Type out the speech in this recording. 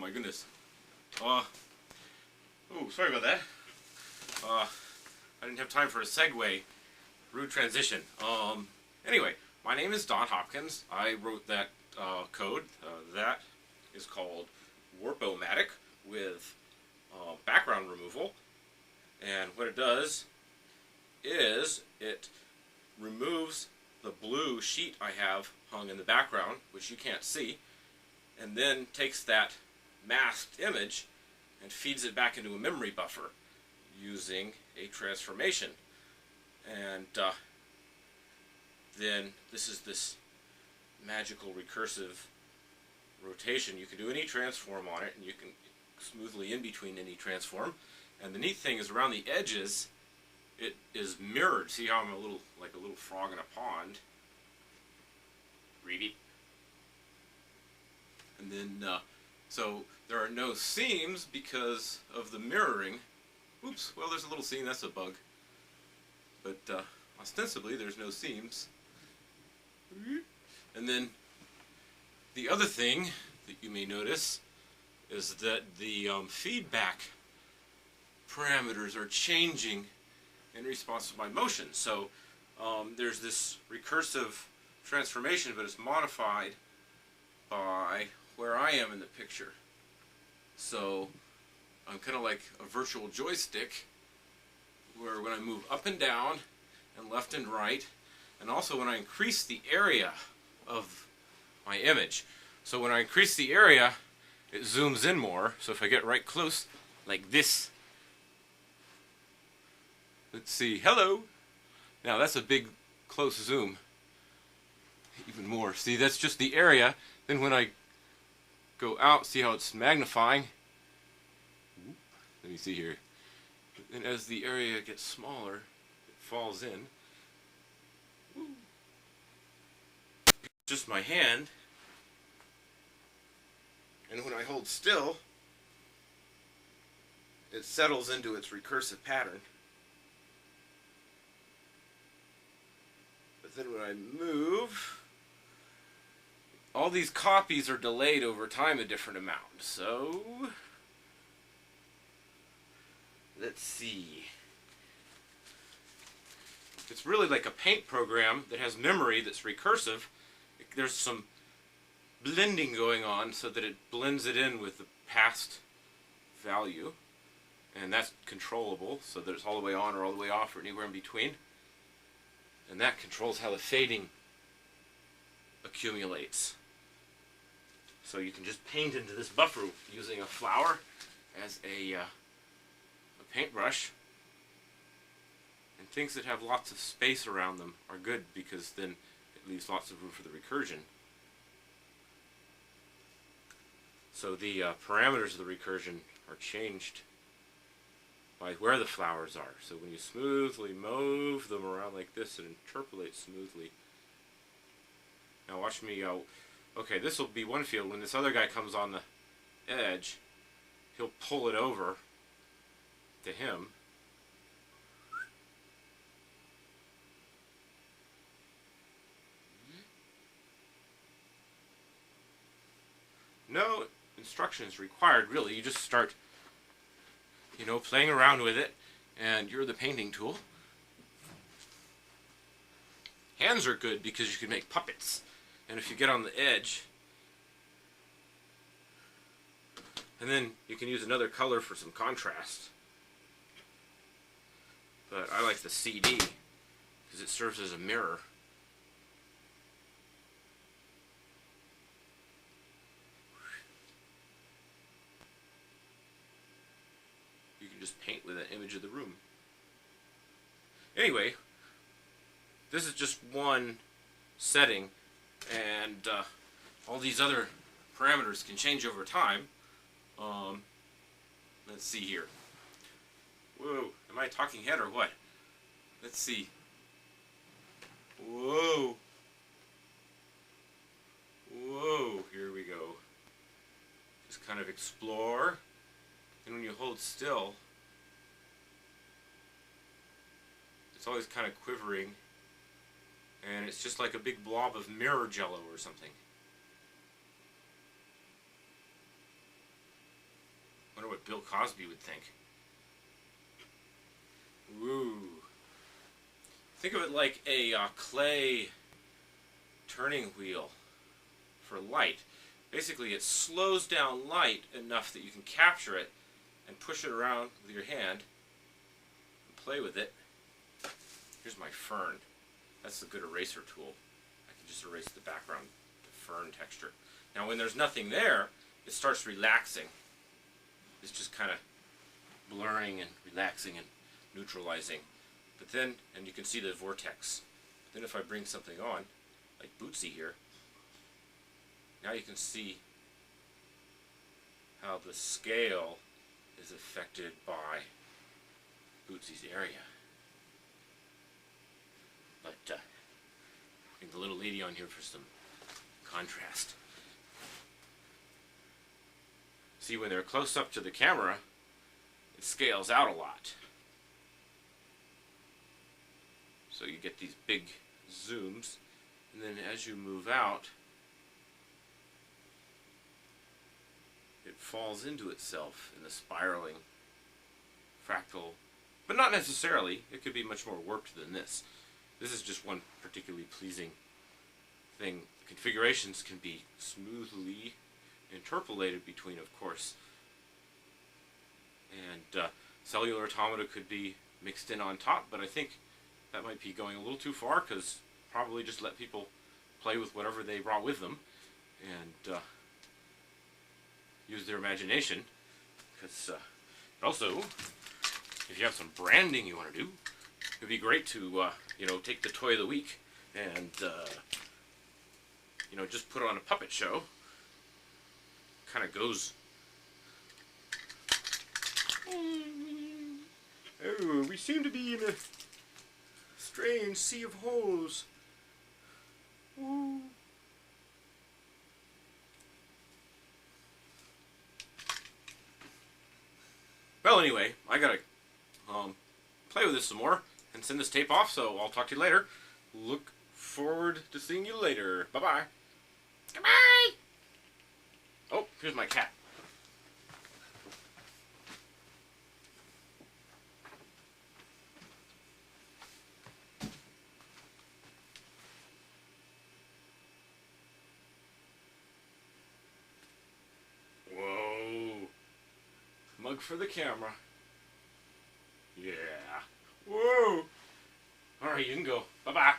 my goodness. Oh, sorry about that. I didn't have time for a segue. Rude transition. Anyway, my name is Don Hopkins. I wrote that code. That is called WarpOMatic with background removal. And what it does is it removes the blue sheet I have hung in the background, which you can't see, and then takes that masked image and feeds it back into a memory buffer using a transformation. And then this is this magical recursive rotation. You can do any transform on it, and you can smoothly in between any transform. And the neat thing is around the edges, it is mirrored. See how I'm like a little frog in a pond? Read it. And then, so there are no seams because of the mirroring. Oops, well there's a little seam, that's a bug. But ostensibly there's no seams. And then the other thing that you may notice is that the feedback parameters are changing in response to my motion. So there's this recursive transformation, but it's modified by where I am in the picture. So I'm kind of like a virtual joystick, where when I move up and down and left and right, and also when I increase the area of my image. So when I increase the area, it zooms in more. So if I get right close, like this, let's see, hello. Now that's a big close zoom. Even more. See, that's just the area. Then when I go out, see how it's magnifying? Let me see here. And as the area gets smaller, it falls in. Just my hand. And when I hold still, it settles into its recursive pattern. But then when I move, all these copies are delayed over time a different amount. So let's see. It's really like a paint program that has memory that's recursive. There's some blending going on so that it blends it in with the past value. And that's controllable so that it's all the way on or all the way off or anywhere in between. And that controls how the fading accumulates. So you can just paint into this buffer using a flower as a paintbrush. And things that have lots of space around them are good because then it leaves lots of room for the recursion. So the parameters of the recursion are changed by where the flowers are. So when you smoothly move them around like this, it interpolates smoothly. Now watch me go. Okay, this will be one field. When this other guy comes on the edge, he'll pull it over to him. No instructions required, really. You just start, playing around with it, and you're the painting tool. Hands are good because you can make puppets. And if you get on the edge, and then you can use another color for some contrast. But I like the CD because it serves as a mirror. You can just paint with an image of the room. Anyway, this is just one setting, and all these other parameters can change over time. Let's see here. Whoa, am I a talking head or what? Let's see. Whoa. Whoa, here we go. Just kind of explore. And when you hold still, it's always kind of quivering. And it's just like a big blob of mirror jello or something. Wonder what Bill Cosby would think. Woo. Think of it like a clay turning wheel for light. Basically, it slows down light enough that you can capture it and push it around with your hand and play with it. Here's my fern. That's the good eraser tool. I can just erase the background, the fern texture. Now when there's nothing there, it starts relaxing. It's just kind of blurring and relaxing and neutralizing. But then, and you can see the vortex. Then if I bring something on, like Bootsy here, now you can see how the scale is affected by Bootsy's area. But bring the little lady on here for some contrast. See, when they're close up to the camera, it scales out a lot. So you get these big zooms, and then as you move out, it falls into itself in the spiraling fractal, but not necessarily. It could be much more warped than this. This is just one particularly pleasing thing. The configurations can be smoothly interpolated between, of course, and cellular automata could be mixed in on top, but I think that might be going a little too far, because probably just let people play with whatever they brought with them and use their imagination. Because also, if you have some branding you want to do, it'd be great to you know, take the toy of the week and you know, just put on a puppet show. Kind of goes. Oh, we seem to be in a strange sea of holes. Ooh. Well, anyway, I gotta play with this some more and send this tape off, so I'll talk to you later. Look forward to seeing you later. Bye-bye. Goodbye! Oh, here's my cat. Whoa. Mug for the camera. Yeah. Whoa. Alright, you can go. Bye-bye.